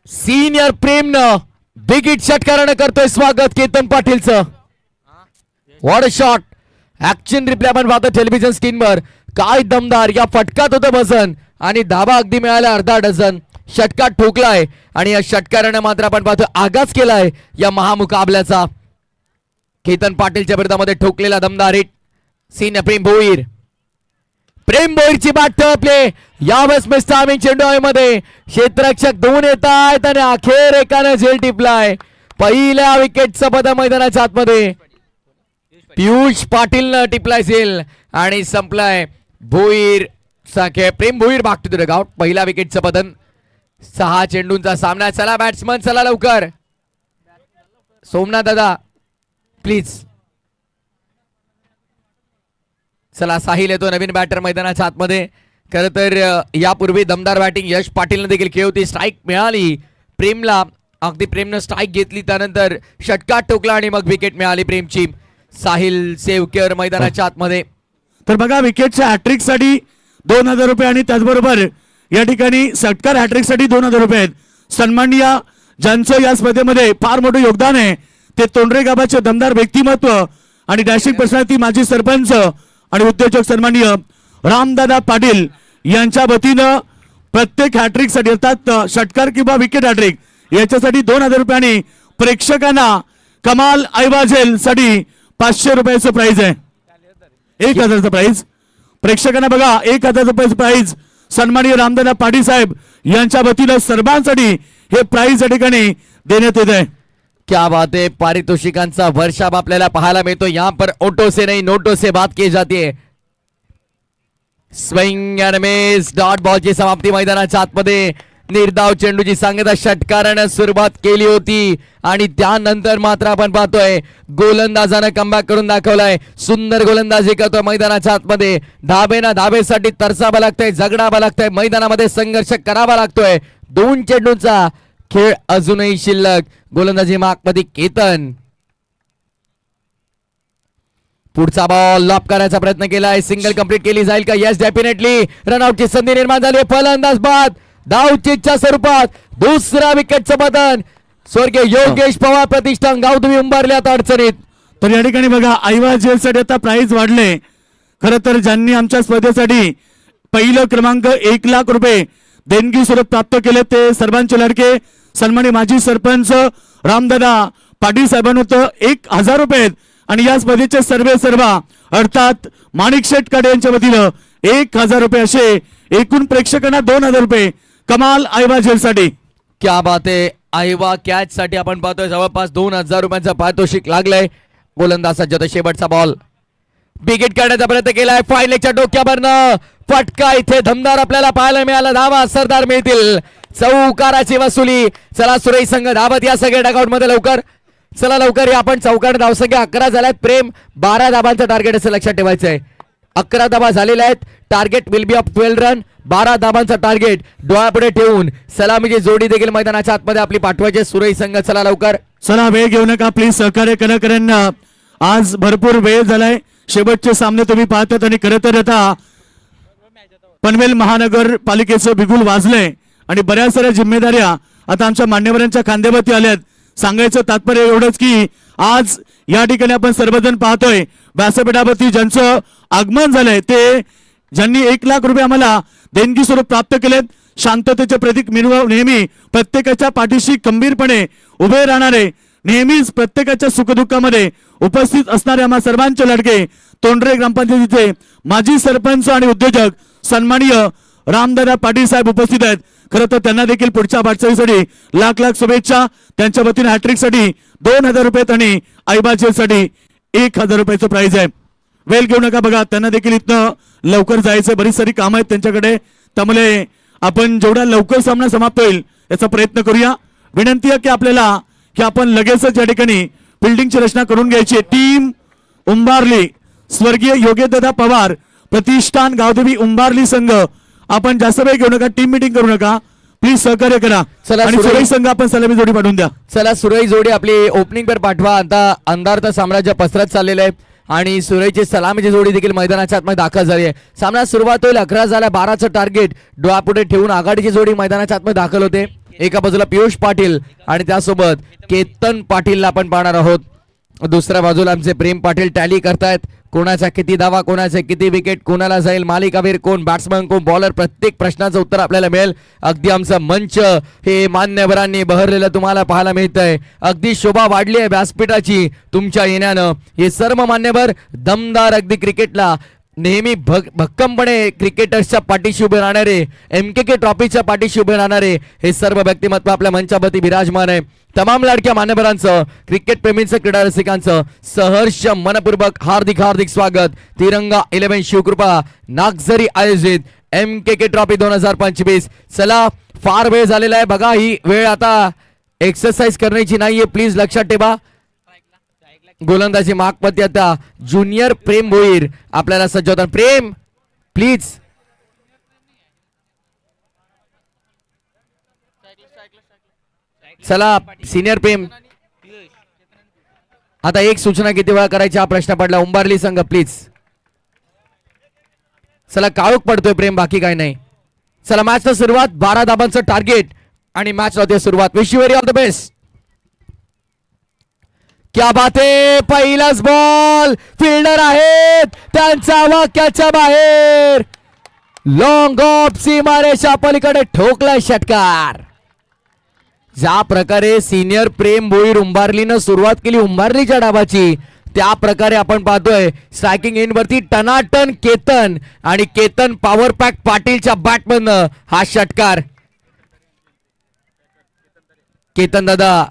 Senior प्रेमनं big hit षटकारानं करतोय स्वागत केतन पाटीलचं. What a shot. Action replay आपण पाहतो टेलिव्हिजन स्क्रीनवर. काय दमदार या फटकात होतं वजन आणि धाबा अगदी मिळाला अर्धा डझन. षटकार ठोकलाय आणि या षटकारानं मात्र आपण पाहतो आगाज केलाय या महामुकाबल्याचा. केतन पाटीलच्या विरोधामध्ये ठोकलेला दमदार हिट. सीनियर प्रेम भोईर. प्रेम भोईरची बॅट प्ले यावेळेस मिस टायमिंग चेंडू मध्ये क्षेत्ररक्षक दोन येत आहेत आणि अखेर एकानं झेल टिपलाय. पहिल्या विकेटचं पद मैदानाच्या आतमध्ये पियुष पाटीलनं टिपलाय झेल आणि संपलाय. भोईर साखे प्रेम भोईर बाक टू द डगआउट. पहिल्या विकेटचं पतन. 6 चेंडूंचा सामना. चला बॅट्समन चला लवकर. सोमनाथ दादा प्लीज. चला साहिल येतो नवीन बॅटर मैदानाच्या आतमध्ये. खरं तर यापूर्वी दमदार बॅटिंग यश पाटीलने देखील केली होती. स्ट्राईक मिळाली प्रेमला. अगदी प्रेमनं स्ट्राईक घेतली त्यानंतर षटकार ठोकला आणि मग विकेट मिळाली प्रेमची. साहिल सेवकेर मैदानाच्या आतमध्ये. तर बघा विकेटच्या हॅट्रिक साठी 2000 रुपये आणि त्याचबरोबर या ठिकाणी षटकार हॅट्रिक साठी 2000 रुपये आहेत. सन्माननीय ज्यांचं या स्पर्धेमध्ये फार मोठं योगदान आहे ते तोंडरे गावाचे दमदार व्यक्तिमत्व आणि डॅशिंग पर्सनॅलिटी माजी सरपंच आणि उद्योजक सन्माननीय रामदादा पाटील यांच्या वतीनं प्रत्येक हॅट्रिक साठी अर्थात षटकार किंवा विकेट हॅट्रिक याच्यासाठी 2000 रुपये आणि प्रेक्षकांना कमाल ऐवाझेल साठी 500 रुपयाचं प्राइज आहे. 1000चं प्राइज प्रेक्षकांना बघा. 1000 रुपयाचं प्राइज सन्माननीय रामदादा पाटील साहेब यांच्या वतीनं सर्वांसाठी हे प्राइज या ठिकाणी देण्यात येत आहे. क्या बात है. पारितोषिकांचा वर्षाव आपल्याला पाहायला मिळतो. यहाँ पर ओटो से नहीं नोटो से बात की जाती है. Swing end miss. डॉट बॉलची समाप्ती मैदानाच्या आतमध्ये. निर्धाव चेंडूची सांगता षटकारानं सुरुवात केली होती आणि त्यानंतर मात्र आपण पाहतोय गोलंदाजानं कमबॅक करून दाखवलाय. सुंदर गोलंदाजी करतोय मैदानाच्या आतमध्ये. धाबेसाठी तरसावं लागतंय, जगडावं लागतंय, मैदानामध्ये संघर्ष करावा लागतोय. 2 चेंडूंचा खेळ अजूनही शिल्लक. गोलंदाजी मार्कमध्ये केतन. पुढचा बॉल लॉप करायचा प्रयत्न केलाय. सिंगल कंप्लीट केली जाईल का? Yes definitely. रनआउटची संधी निर्माण झाली. फलंदाज बाद धावचीच्या स्वरूपात दुसरा विकेटचं पतन. स्वर्गीय योगेश पवार प्रतिष्ठान गाव तुम्ही उंबारल्यात अडचणीत. तर या ठिकाणी बघा ऐवाझेलसाठी आता प्राइज वाढले. खरं तर ज्यांनी आमच्या स्पर्धेसाठी पहिलं क्रमांक 1 लाख रुपये देणगी स्वरूप प्राप्त केले ते सर्वांचे लाडके सन्माननीय माजी सरपंच रामदादा पाटील साहेबांना 1000 रुपये आणि या स्पर्धेचे सर्व अर्थात माणिकशेठ काडे यांच्या वतीनं 1000 रुपये असे एकूण प्रेक्षकांना 2000 रुपये कमाल ऐवाझेल साठी. क्या बात आहे. ऐवा कॅच साठी आपण पाहतोय जवळपास 2000 रुपयांचा पारितोषिक लागलंय. गोलंदाजाचा शेवटचा बॉल विकेट काढण्याचा प्रयत्न केलाय. फायलेच्या डोक्यावरनं फटका इथे धमदार आपल्याला पाहायला मिळाला. धावा असरदार मिळतील. चौकाराची वसुली. चला सुरेश संघ धावत या सगळ्या डगआउट मध्ये लवकर. चला लवकर या. आपण चौकार धावसंख्या 11 झाल्यात. प्रेम 12 धाबांचं टार्गेट असं लक्षात ठेवायचं आहे. 11 धाबा झालेल्या आहेत. Target will be of 12 run. 12 धाबांचा टार्गेट डोळ्यापुढे ठेवून सलामीची जोडी देखील मैदानाच्या आतमध्ये आपली पाठवायची. सुरेश संघ चला लवकर. चला वेळ घेऊ नका प्लीज. सहकार्य कलाकारांना आज भरपूर वेळ झालाय. शेवटचे सामने तुम्ही पाहतात आणि खरं तर आता पनवेल महानगरपालिकेचं बिगुल वाजलंय आणि बऱ्याच साऱ्या जिम्मेदाऱ्या आता आमच्या मान्यवरांच्या खांद्यावरती आल्यात. सांगायचं तात्पर्य एवढंच की आज या ठिकाणी आपण सर्वजण पाहतोय व्यासपीठावरती ज्यांचं आगमन झालंय ते ज्यांनी 1 लाख रुपये आम्हाला देणगी स्वरूप प्राप्त केलेत. शांततेचे प्रतीक नेहमी प्रत्येकाच्या पाठीशी खंबीरपणे उभे राहणारे, नेहमीच प्रत्येकाच्या सुखदुःखामध्ये उपस्थित असणारे आम्हा सर्वांचे लाडके तोंडरे ग्रामपंचायतीचे माजी सरपंच आणि उद्योजक सन्माननीय रामदादा पाटील साहेब उपस्थित आहेत. खरं तर त्यांना देखील पुढच्या वाटचालीसाठी लाख शुभेच्छा. त्यांच्या वतीने हॅट्रिक साठी 2000 रुपये आणि ऐबाझेल साठी 1000 रुपयाचं प्राइज आहे. वेळ घेऊ नका बघा. त्यांना देखील इथनं लवकर जायचं. बरीच सारी कामं आहेत त्यांच्याकडे. त्यामुळे आपण जेवढा लवकर सामना समाप्त होईल याचा प्रयत्न करूया. विनंती आहे की आपल्याला की आपण लगेचच या ठिकाणी फिल्डिंगची रचना करून घ्यायची. टीम उंबारली स्वर्गीय योगेशदादा पवार प्रतिष्ठान गावदेवी उंबारली संघ. आपण जास्त वेळ घेऊ नका. टीम मीटिंग करू नका प्लीज. सहकार्य करा. आणि सुरेश संघ आपण सलामी जोडी पाठवून द्या. चला सुरेश जोडी आपली ओपनिंग पर पाठवा. आता अंधारचं साम्राज्य पसरत चाललेलं आहे आणि सुरेशची सलामीची जोडी देखील मैदानाच्या आतमध्ये दाखल झाली आहे. सामना सुरुवात होईल. 11 झाला. 12चं टार्गेट डोळ्यापुढे ठेवून आघाडीची जोडी मैदानाच्या आतमध्ये दाखल होते. एका बाजूला पियुष पाटील आणि त्यासोबत केतन पाटीलला आपण पाहणार आहोत. दुसऱ्या बाजूला आमचे प्रेम पाटील टॅली करतायत. कोणाचा किती धावा, कोणाचे किती विकेट, कोणाला जाईल मालिकावीर, कोण बॅट्समन, कोण बॉलर, प्रत्येक प्रश्नाचं उत्तर आपल्याला मिळेल. अगदी आमचं मंच हे मान्यवरांनी बहरलेलं तुम्हाला पाहायला मिळतंय. अगदी शोभा वाढली आहे व्यासपीठाची तुमच्या येण्यानं. हे सर्व मान्यवर दमदार अगदी क्रिकेटला नेहमी भक्कमपणे क्रिकेटर्सच्या पाठीशी उभे राहणारे, MKK ट्रॉफीच्या पाठीशी उभे राहणारे हे सर्व व्यक्तिमत्व आपल्या मंचावरती विराजमान आहे. तमाम लाडक्या मान्यवरांचं, क्रिकेट प्रेमींचं, क्रीडा रसिकांचं सहर्ष मनपूर्वक हार्दिक हार्दिक स्वागत. तिरंगा 11 शिवकृपा नागझरी आयोजित MKK ट्रॉफी 2025. चला, फार वेळ झालेला आहे बघा. ही वेळ आता एक्सरसाइज करण्याची नाहीये, प्लीज लक्षात ठेवा. गोलंदाजी मागपती आता ज्युनियर प्रेम भोईर आपल्याला सज्ज होतात. प्रेम प्लीज. चला सिनियर प्रेम, आता एक सूचना किती वेळा करायची हा प्रश्न पडला. उंबारली संघ प्लीज. चला काळोख पडतोय प्रेम, बाकी काय नाही. चला मॅचला सुरुवात. 12 धाबांचं टार्गेट आणि मॅच होते सुरुवात. Wish you very all the best. क्या बात आहे. पहिलाच बॉल, फिल्डर आहेत त्यांचा वाक्याच्या बाहेर. लॉंग ऑफ सीमारेषा पलीकडे ठोकलाय षटकार. ज्या प्रकारे सिनियर प्रेम भोईर उंबारलीनं सुरुवात केली उंबारलीच्या डावाची, त्या प्रकारे आपण पाहतोय स्ट्रायकिंग एंड वरती टनाटन केतन आणि केतन पॉवर पॅक पाटीलच्या बॅटमधनं हा षटकार. केतन दादा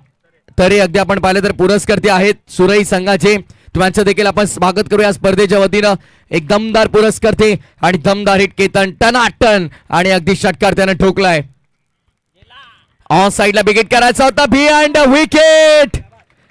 तरी अगदी आपण पाहिले तर पुरस्कर्ते आहेत सुरई संघाचे. त्यांचं देखील आपण स्वागत करूया स्पर्धेच्या वतीनं. एक दमदार पुरस्कर्ते आणि दमदार हिट केतन, टनाटन आणि अगदी षटकार त्यानं ठोकलाय. ऑन साइडला विकेट करायचा होता. बिहाइंड द विकेट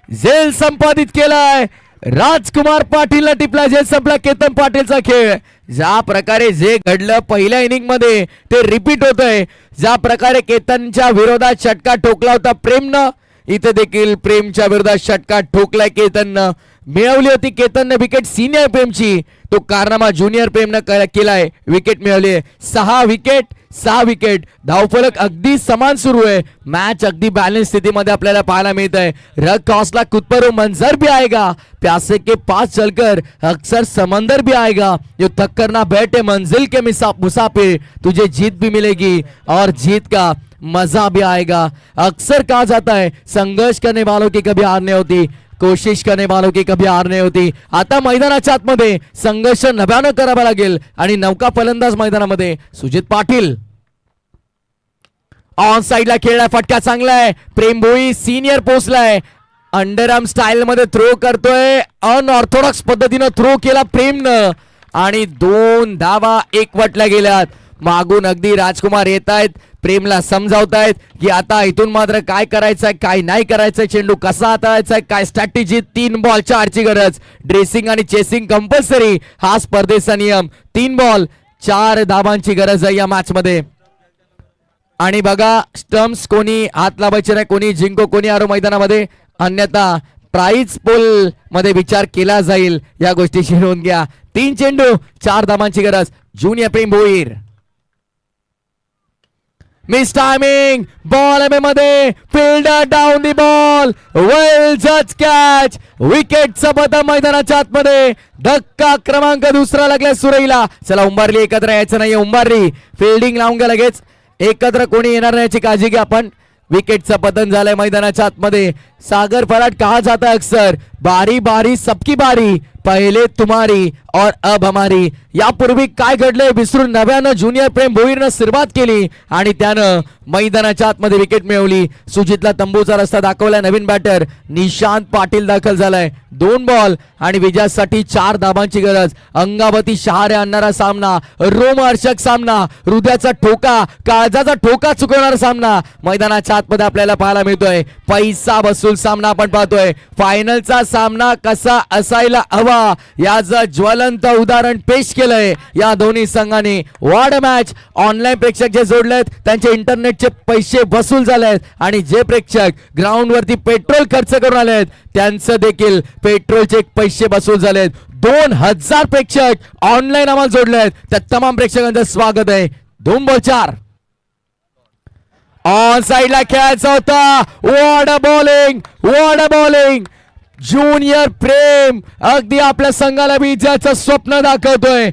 झेल संपादित केलाय. राजकुमार पाटीलला टिपला. झेल संपला. केतन पाटीलचा खेळ. ज्या प्रकारे जे घडलं पहिल्या इनिंग मध्ये ते रिपीट होतंय. ज्या प्रकारे केतनच्या विरोधात षटकार ठोकला होता प्रेमनं, इथे देखील प्रेमच्या विरोधात षटकार ठोकलाय केतननं. मिळवली होती केतनने विकेट सिनियर प्रेमची, तो कारनामा ज्युनियर प्रेमनं केलाय. विकेट मिळवली. 6 विकेट. धावफलक अगदी समान सुरू आहे. मॅच अगदी बॅलन्स स्थितीमध्ये आपल्याला पाहायला मिळत आहे. रग क्रॉसला कुतपरो मंजर भी आएगा, प्यासे के पास चलकर अक्सर समंदर भी आएगा. यो थक्कर ना बैठे मंजिल के मुसाफिर, तुझे जीत भी मिलेगी और जीत का मजा भी आएगा. अक्सर कहा जाता है संघर्ष करने वालों की कभी हार नहीं होती, कोशिश करने वालों की कभी हार नहीं होती. आता मैदानाच्या आतमध्ये संघर्ष नव्यानं करावा लागेल आणि नौका फलंदाज मैदानामध्ये सुजित पाटील. ऑन साइडला खेळलाय. फटका चांगला आहे. प्रेम भोई सिनियर पोहोचलाय. अंडरआर्म स्टाईल मध्ये थ्रो करतोय. अनऑर्थोडॉक्स पद्धतीनं थ्रो केला प्रेमनं आणि 2 धावा एकवटल्या गेल्यात. मागून अगदी राजकुमार येत आहेत, प्रेमला समजावतायत की आता इथून मात्र काय करायचंय, काय नाही करायचंय, चेंडू कसा हाताळायचा, काय स्ट्रॅटेजी. 3 बॉल 4ची गरज. ड्रेसिंग आणि चेसिंग कंपल्सरी, हा स्पर्धेचा नियम. 3 बॉल 4 धाबांची गरज आहे या मॅच मध्ये. आणि बघा स्टम्प्स कोणी हात लावायचे नाही, कोणी जिंको कोणी हारो मैदानामध्ये, अन्यथा प्राइज पोल मध्ये विचार केला जाईल. या गोष्टीची नोंद घ्या. 3 चेंडू 4 धाबांची गरज. Junior Prem Bhoir. Miss timing. Ball मध्ये. Fielder down the ball. Well जज कॅच. विकेटचा बदल मैदानाच्या आतमध्ये. धक्का क्रमांक 2 लागला सुरईला. चला उंबारली एकत्र यायचं नाही. उंबारली फिल्डिंग लावून घ्या लगेच. एकत्र कोणी येणार नाही याची काळजी घ्या आपण. विकेटचं पतन झालंय मैदानाच्या आतमध्ये. सागर फराट कहा जाता है अक्सर, बारी बारी सबकी बारी, पहिले तुम्हारी और अब हमारी. यापूर्वी काय घडलंय विसरून नव्यानं ज्युनियर प्रेम भोईरनं सुरुवात केली आणि त्यानं मैदानाच्या आतमध्ये विकेट मिळवली. सुजितला तंबूचा रस्ता दाखवलाय. नवीन बॅटर निशांत पाटील दाखल झालाय. 2 बॉल आणि विजयासाठी 4 धाबांची गरज. अंगावती शहारे आणणारा सामना, रोमहर्षक सामना, हृदयाचा ठोका, काळजाचा ठोका चुकवणारा सामना मैदानाच्या आतमध्ये आपल्याला पाहायला मिळतोय. पैसा वसूल सामना आपण पाहतोय. फायनलचा सामना कसा असायला हवा याचं ज्वलंत उदाहरण पेश केलंय या दोन्ही संघांनी. Ward match. ऑनलाईन प्रेक्षक जे जोडलेत त्यांचे इंटरनेटचे पैसे वसूल झालेत आणि जे प्रेक्षक ग्राउंड वरती पेट्रोल खर्च करून आलेत त्यांचं देखील पेट्रोलचे पैसे वसूल झालेत. 2000 प्रेक्षक ऑनलाईन आम्हाला जोडलेत. त्या तमाम प्रेक्षकांचं स्वागत आहे. 2 बॉल 4. ऑन साइडला खेळायचा होता. What a bowling. ज्युनियर प्रेम अगदी आपल्या संघाला विजयाचं स्वप्न दाखवतोय.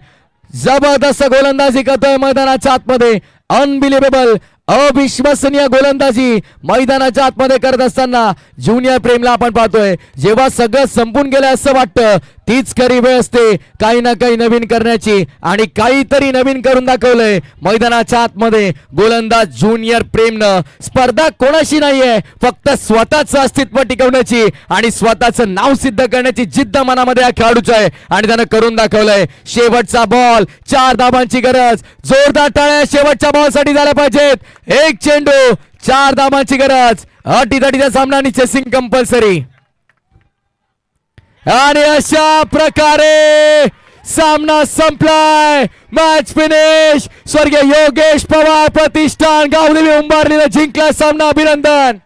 जबरदस्त गोलंदाजी करतोय मैदानाच्या आतमध्ये. अनबिलिव्हेबल, अविश्वसनीय गोलंदाजी मैदानाच्या आतमध्ये करत असताना ज्युनियर प्रेमला आपण पाहतोय. जेव्हा सगळं संपून गेलं असं वाटतं तीच खरी वेळ असते काही ना काही नवीन करण्याची, आणि काहीतरी नवीन करून दाखवलंय मैदानाच्या आतमध्ये गोलंदाज ज्युनियर प्रेमनं. स्पर्धा कोणाशी नाहीये, फक्त स्वतःचं अस्तित्व टिकवण्याची आणि स्वतःचं नाव सिद्ध करण्याची जिद्द मनामध्ये या खेळाडूची आहे आणि त्यानं करून दाखवलंय. शेवटचा बॉल, 4 धाबांची गरज. जोरदार टाळ्या शेवटच्या बॉल साठी झाल्या पाहिजेत. एक चेंडू, 4 धाबांची गरज. अटीतटीचा सामना आणि चेसिंग कंपल्सरी. आणि अशा प्रकारे सामना संपलाय. Match finish. स्वर्गीय योगेश पवार प्रतिष्ठान गावदेवी उंबारलीने जिंकला सामना. अभिनंदन.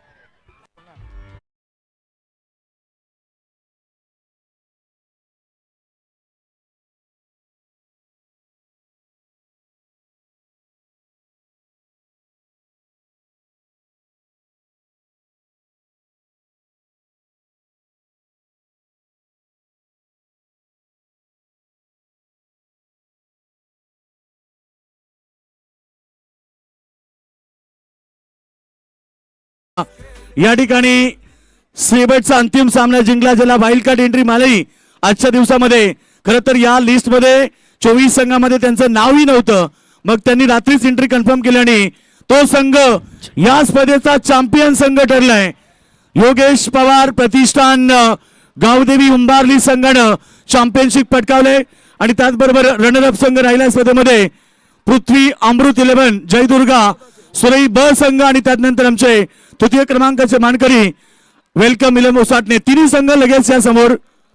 या ठिकाणी शेवटचा अंतिम सामना जिंकला, ज्याला वाईल्ड कार्ड एंट्री मिळाली आजच्या दिवसामध्ये. खरं तर या लिस्ट मध्ये 24 संघामध्ये त्यांचं नावही नव्हतं. मग त्यांनी रात्रीच एंट्री कन्फर्म केली आणि तो संघ या स्पर्धेचा चॅम्पियन संघ ठरलाय. योगेश पवार प्रतिष्ठान गावदेवी उंबारली संघानं चॅम्पियनशिप पटकावले आणि त्याचबरोबर रनरअप संघ राहिला स्पर्धेमध्ये पृथ्वी अमृत 11 जयदुर्गा सुरई ब संघ आणि त्यानंतर आमचे तृतीय क्रमांकाचे मानकरी वेलकम इलम ओसाटणे. तिन्ही संघ लगेच या समोर